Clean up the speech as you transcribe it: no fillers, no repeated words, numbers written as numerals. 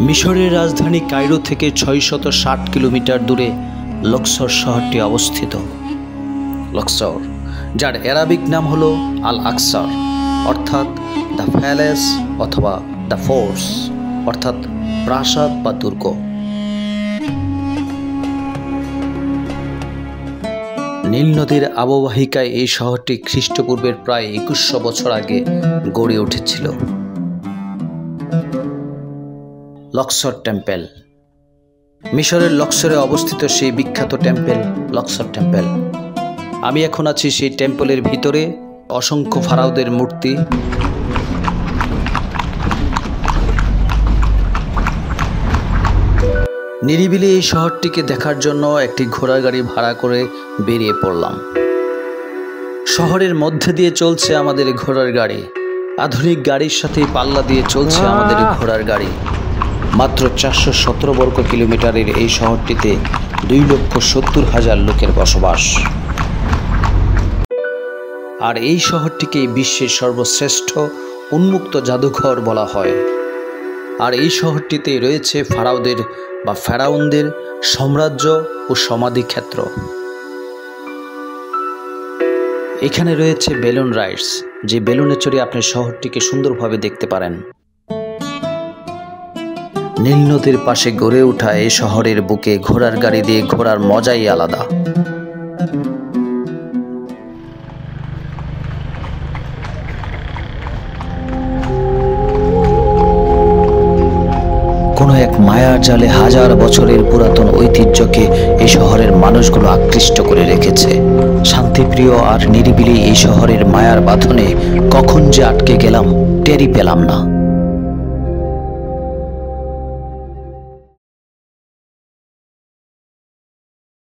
মিশরের রাজধানী কায়রো থেকে ৬৬০ কিলোমিটার দূরে লক্সর শহরটি অবস্থিত। লক্সর, যার অ্যারাবিক নাম হলো আল আকসার, অর্থাৎ দ্য প্যালেস অথবা দ্য ফোর্স, অর্থাৎ প্রাসাদ বা দুর্গ। নীল নদীর অববাহিকায় এই শহরটি খ্রিস্টপূর্বের প্রায় ২১০০ বছর আগে গড়ে উঠেছিল। লক্সর টেম্পল, মিশরের লক্সরে অবস্থিত সেই বিখ্যাত টেম্পল লক্সর টেম্পল। আমি এখন আছি সেই টেম্পলের ভিতরে। অসংখ্য ফারাওদের মূর্তি, নিরিবিলি এই শহরটিকে দেখার জন্য একটি ঘোড়ার গাড়ি ভাড়া করে বেরিয়ে পড়লাম। শহরের মধ্যে দিয়ে চলছে আমাদের ঘোড়ার গাড়ি। আধুনিক গাড়ির সাথে পাল্লা দিয়ে চলছে আমাদের ঘোড়ার গাড়ি। মাত্র ৪১৭ বর্গ কিলোমিটারের এই শহরটিতে ২,৭০,০০০ লোকের বসবাস। আর এই শহরটিকে বিশ্বের সর্বশ্রেষ্ঠ উন্মুক্ত জাদুঘর বলা হয়। আর এই শহরটিতে রয়েছে ফারাওদের বা ফেরাউনদের সাম্রাজ্য ও সমাধিক্ষেত্র। এখানে রয়েছে বেলুন রাইডস, যে বেলুনে চড়ে আপনি শহরটিকে সুন্দরভাবে দেখতে পারেন। নীল নদীর পাশে গড়ে ওঠা এই শহরের বুকে ঘোড়ার গাড়ি দিয়ে ঘোরার মজাই আলাদা। কোনো এক মায়ার জালে হাজার বছরের পুরাতন ঐতিহ্যকে এই শহরের মানুষগুলো আকৃষ্ট করে রেখেছে। শান্তিপ্রিয় আর নিরিবিলি এই শহরের মায়ার বাঁধনে কখন যে আটকে গেলাম টেরই পেলাম না।